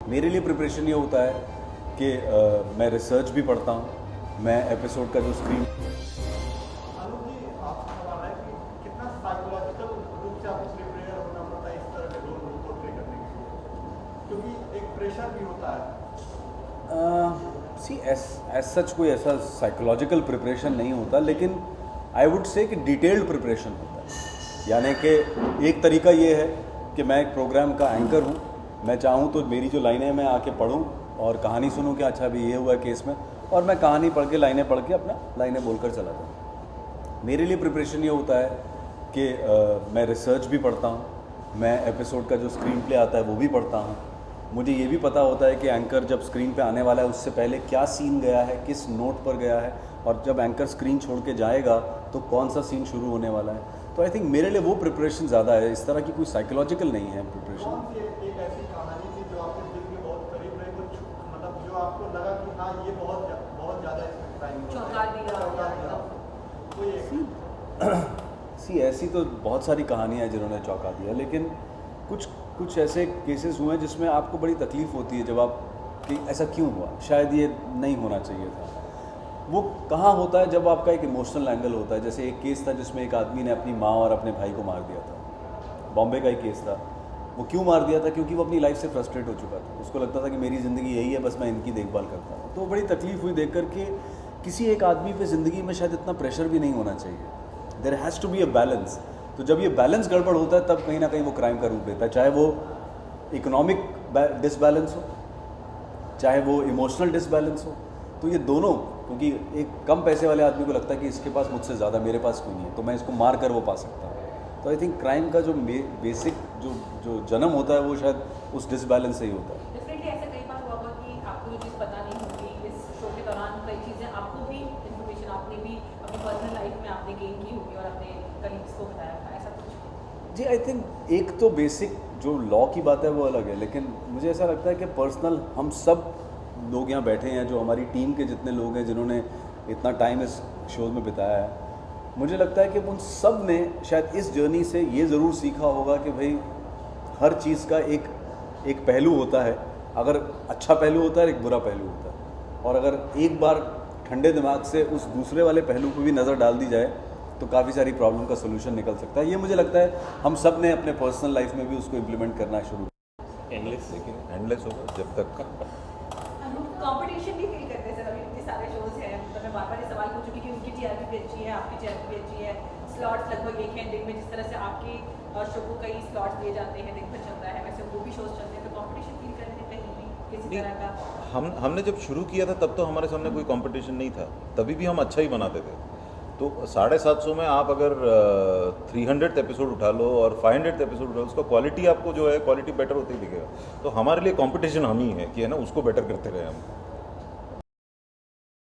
मेरे लिए प्रिपरेशन ये होता है कि मैं रिसर्च भी पढ़ता हूँ, मैं एपिसोड का जो स्क्रीन आलोक जी, आपसे सवाल है कि कितना साइकोलॉजिकल रूप से आपको प्रिपेयर होना पड़ता है इस तरह के रोल को पोर्ट्रे करने के लिए, क्योंकि एक प्रेशर भी होता है। सी एज सच कोई ऐसा साइकोलॉजिकल प्रिपरेशन नहीं होता, लेकिन आई वुड से कि डिटेल्ड प्रिपरेशन होता है। यानी कि एक तरीका ये है कि मैं एक प्रोग्राम का एंकर हूँ, मैं चाहूँ तो मेरी जो लाइनें मैं आके पढ़ूँ और कहानी सुनूँ कि अच्छा अभी ये हुआ है केस में, और मैं कहानी पढ़ के लाइनें पढ़ के अपना लाइनें बोलकर चला जाऊँ। मेरे लिए प्रिपरेशन ये होता है कि मैं रिसर्च भी पढ़ता हूँ, मैं एपिसोड का जो स्क्रीन प्ले आता है वो भी पढ़ता हूँ। मुझे ये भी पता होता है कि एंकर जब स्क्रीन पे आने वाला है उससे पहले क्या सीन गया है, किस नोट पर गया है, और जब एंकर स्क्रीन छोड़ के जाएगा तो कौन सा सीन शुरू होने वाला है। तो आई थिंक मेरे लिए वो प्रिपरेशन ज़्यादा है, इस तरह की कोई साइकोलॉजिकल नहीं है प्रिपरेशन। कौन सी एक ऐसी कहानी थी जो आपके दिल के बहुत करीब रही, कुछ मतलब जो आपको लगा कि हाँ ये बहुत ज़्यादा इसमें क्राइम चौंका दिया। कोई एक सी ऐसी तो बहुत सारी कहानियाँ हैं जिन्होंने चौंका दिया, लेकिन कुछ ऐसे केसेस हुए हैं जिसमें आपको बड़ी तकलीफ़ होती है जब आप कि ऐसा क्यों हुआ, शायद ये नहीं होना चाहिए था। वो कहाँ होता है जब आपका एक इमोशनल एंगल होता है। जैसे एक केस था जिसमें एक आदमी ने अपनी माँ और अपने भाई को मार दिया था, बॉम्बे का एक केस था। वो क्यों मार दिया था? क्योंकि वो अपनी लाइफ से फ्रस्ट्रेट हो चुका था, उसको लगता था कि मेरी ज़िंदगी यही है, बस मैं इनकी देखभाल करता हूँ। तो बड़ी तकलीफ़ हुई देख कर के किसी एक आदमी पे ज़िंदगी में शायद इतना प्रेशर भी नहीं होना चाहिए। There has to be a balance. तो जब ये बैलेंस गड़बड़ होता है तब कहीं ना कहीं वो क्राइम का रूप लेता है, चाहे वो इकोनॉमिक डिसबैलेंस हो, चाहे वो इमोशनल डिसबैलेंस हो। तो ये दोनों, क्योंकि एक कम पैसे वाले आदमी को लगता है कि इसके पास मुझसे ज़्यादा मेरे पास क्यों नहीं है, तो मैं इसको मार कर वो पा सकता हूँ। तो आई थिंक क्राइम का जो बेसिक जो जन्म होता है वो शायद उस डिसबैलेंस से ही होता है। डेफिनेटली ऐसा कई बार हुआ होगा कि आपको जो चीज़ पता नहीं होगी, इस शो के दौरान कई चीज़ें आपको भी इन्फॉर्मेशन आपने भी अपनी पर्सनल लाइफ में आपने गेन की होगी और अपने कलीग्स को बताया था, ऐसा कुछ? जी आई थिंक एक तो बेसिक जो लॉ की बात है वो अलग है, लेकिन मुझे ऐसा लगता है कि पर्सनल हम सब लोग यहाँ बैठे हैं, जो हमारी टीम के जितने लोग हैं जिन्होंने इतना टाइम इस शो में बिताया है, मुझे लगता है कि उन सब ने शायद इस जर्नी से ये ज़रूर सीखा होगा कि भाई हर चीज़ का एक पहलू होता है। अगर अच्छा पहलू होता है, एक बुरा पहलू होता है, और अगर एक बार ठंडे दिमाग से उस दूसरे वाले पहलू पर भी नज़र डाल दी जाए तो काफ़ी सारी प्रॉब्लम का सोल्यूशन निकल सकता है। ये मुझे लगता है हम सब ने अपने पर्सनल लाइफ में भी उसको इम्प्लीमेंट करना शुरू किया। एंडलेस, लेकिन एंडलेस होगा जब तक कंपटीशन भी फील करते हैं सर, अभी इतने सारे शोज हैं, तो मैं बार बार ये सवाल पूछ चुकी कि उनकी टीआरपी भी अच्छी है, आपकी टीआरपी भी अच्छी है, स्लॉट्स लगभग एक हैं दिन में, जिस तरह से आपके शो को कई स्लॉट्स दिए जाते हैं, दिन भर चलता है, वैसे वो भी शोज चलते हैं, तो कंपटीशन फील करते हैं कहीं भी किसी तरह का? हमने जब शुरू किया था तब तो हमारे सामने कोई कंपटीशन नहीं था, तभी भी हम अच्छा ही बनाते थे। तो 750 में आप अगर 300th एपिसोड उठा लो और 500th एपिसोड उठा लो, उसका क्वालिटी आपको जो है क्वालिटी बेटर होती दिखेगा। तो हमारे लिए कंपटीशन हम ही है कि है ना, उसको बेटर करते रहे हम।